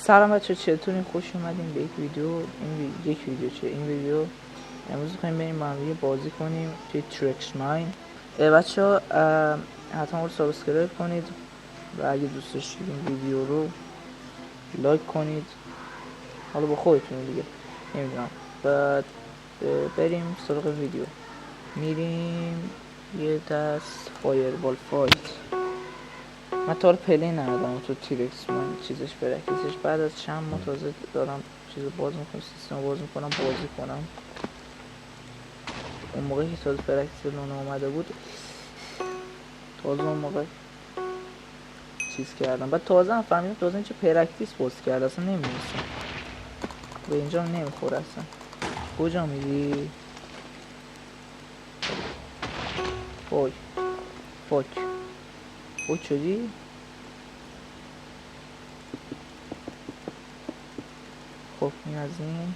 سلام بچه، چطورین؟ خوش اومدین به یک ویدیو. این ویدیو امروز می‌خوایم بریم با هم دیگه بازی کنیم توی ترکس ماین. بچه ها حتما رو سابسکرایب کنید و اگه دوست داشتید این ویدیو رو لایک کنید، حالا با خودتون دیگه نمیدونم. بعد بریم سراغ ویدیو. میریم یه دست فایربال فایت. من تا پلی ندادم تو تیرکس من چیزش برکیزش. بعد از چند ماه تازه دارم چیزو باز میکنم، سیستم باز میکنم بازی کنم. اون موقعی که تازه پرکتیس لونه اومده بود، تازه اون موقع چیز کردم. بعد تازه هم فهمیدم تازه این چه پرکتیس باز کرده، اصلا نمیدونستم به اینجا نمیخوره اصلا. کجا میری؟ فوک شدی؟ خب این از این.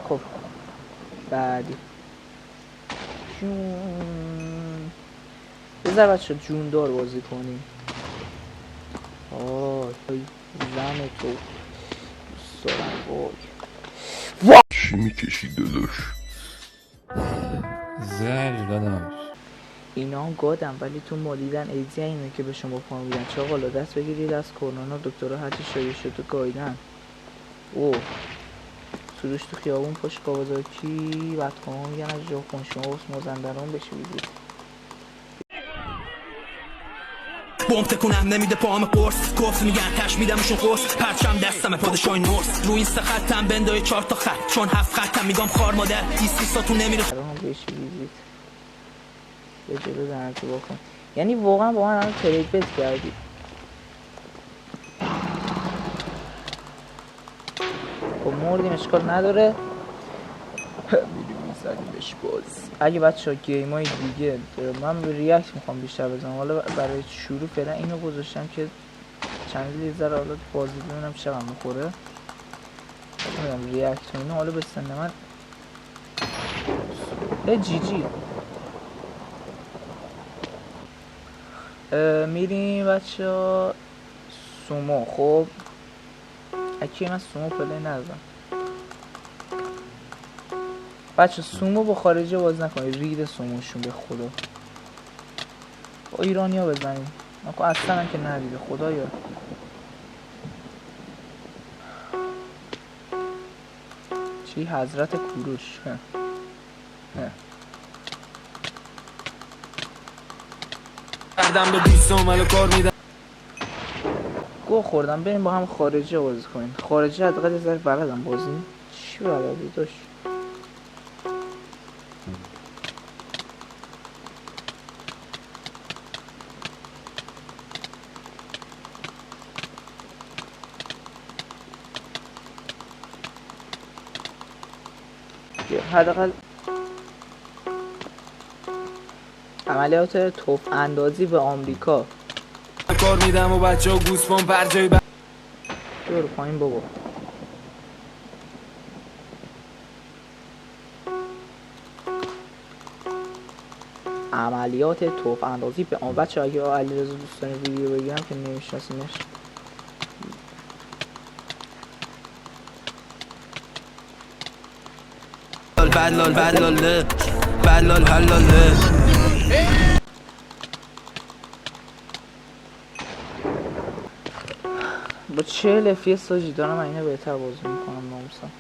خب بعدی جون. بذار بچه جون دار بازی کنیم. زن تو دوست دارم. چی میکشی داداش؟ زر داداش اینا هم گادم، ولی تو مالیدن ایزی اینه که به شما فهمیدن. چه قالا دست بگیرید از کرونا، دکترها هرچی شایع شد تو گایدن. او سروش تو خیابون پشت کاوازاکی بدخواه میگن از جا خون شما بس مازندران بشه بیدید. بوم تکونم نمیده پاهم قرص کفر میگن تش میدمشون قرص پرچم دستم پادشاهی نورس رو این سه خطم بندای 4 تا خط چون 7 خطم میگم خار مادر 20 ساتون نمیره الان بشه بیدید یه جلو درنتو بکن. یعنی واقعا با من الان ترید بت کردی. خب مردیم اشکال نداره، میریم میزنیمش باز. اگه بچه ها گیم های دیگه من به ریاکت میخوام بیشتر بزنم، حالا برای شروع فعلا اینو گذاشتم که چند یه ذره حالا بازی ببینم چقدر میخوره. میدونم ریاکت اینو حالا به سن من جی میریم بچه ها سومو. خب اکی من سومو پلی ندازم بچه. سومو با خارجی باز نکنید، رید سوموشون به خدا. با ایرانی ها بزنیم اصلا هم که ندیده خدایا. چی حضرت کوروش کردم به 20 عمل کار میدم گو خوردم. بریم با هم خارجی بازی کنیم. خارجی حداقل یه ذره بلدم بازی. چی بلدی داشت؟ حداقل عملیات توپ اندازی به آمریکا. کار میدم و بچه‌ها گوسفند بر جای برو پایین بابا. عملیات توپ اندازی به آن. بچه اگه علیرضا دوستان ویدیو بگیرم که نمیشناسینش، بلال حلاله با 40 FPS ساجی دارم اینه بهتر بازی میکنم ناموسم.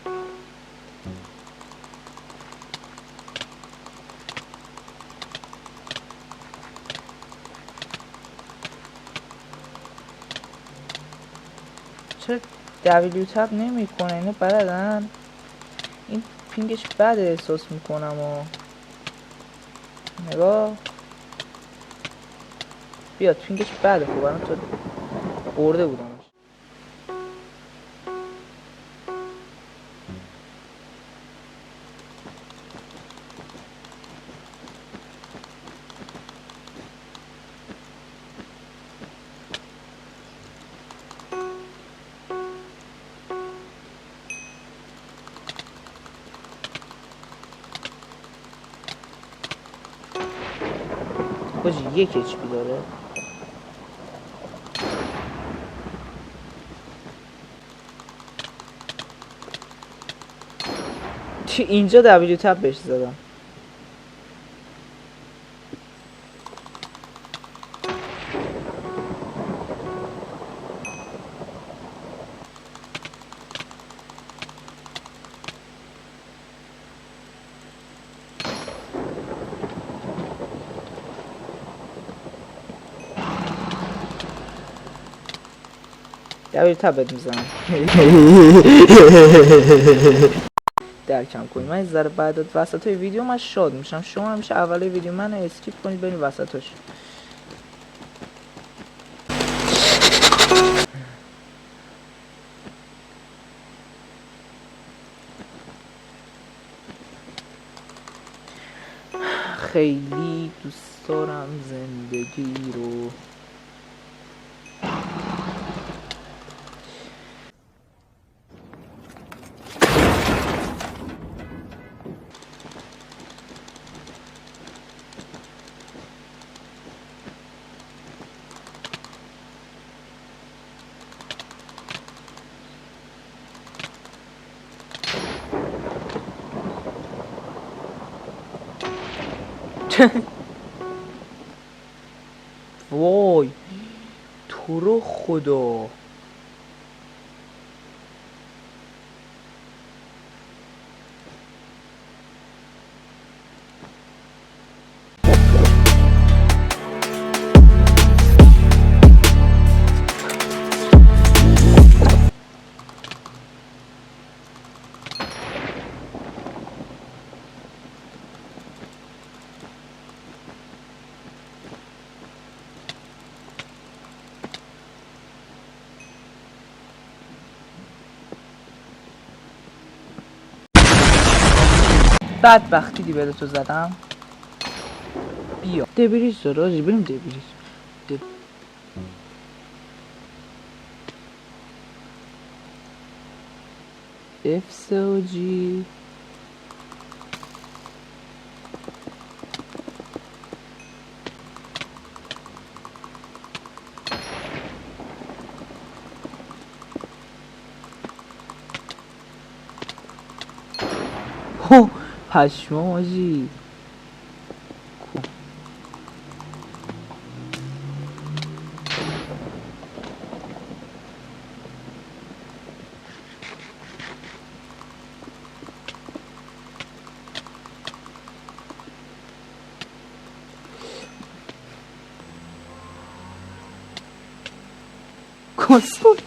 چرا دبلیو تب نمی کنه؟ اینو بلدن. این پینگش بد احساس میکنم و نگاه بیاد پینگش بده. خب الان تو برده بودم. حاجی 1 HP داره. اینجا دبلیو تپ بهش زدم. دبلیو تپ بهت میزنم. درکم کنید. من از ذره بعد وسط های ویدیو من شاد میشم. شما همیشه اول ویدیو من اسکیپ کنید برید وسطاش. خیلی دوست دارم زندگی رو. وای تو رو خدا. بدبختی دیگه تو زدم. بیا دبریج داره آجی، بریم دبریج. افسوجی پشمام آجی. کسول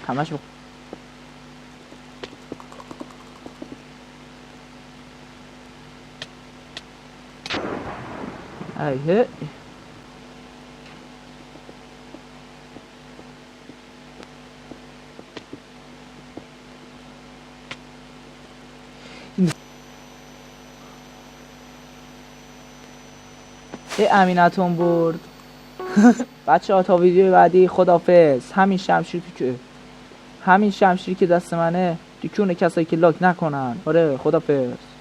همش ایه امینتون برد. بچه ها تا ویدیو بعدی خدافظ. همین شمشیری که دست منه دیکونه کسایی که لاک نکنن. آره خدافظ.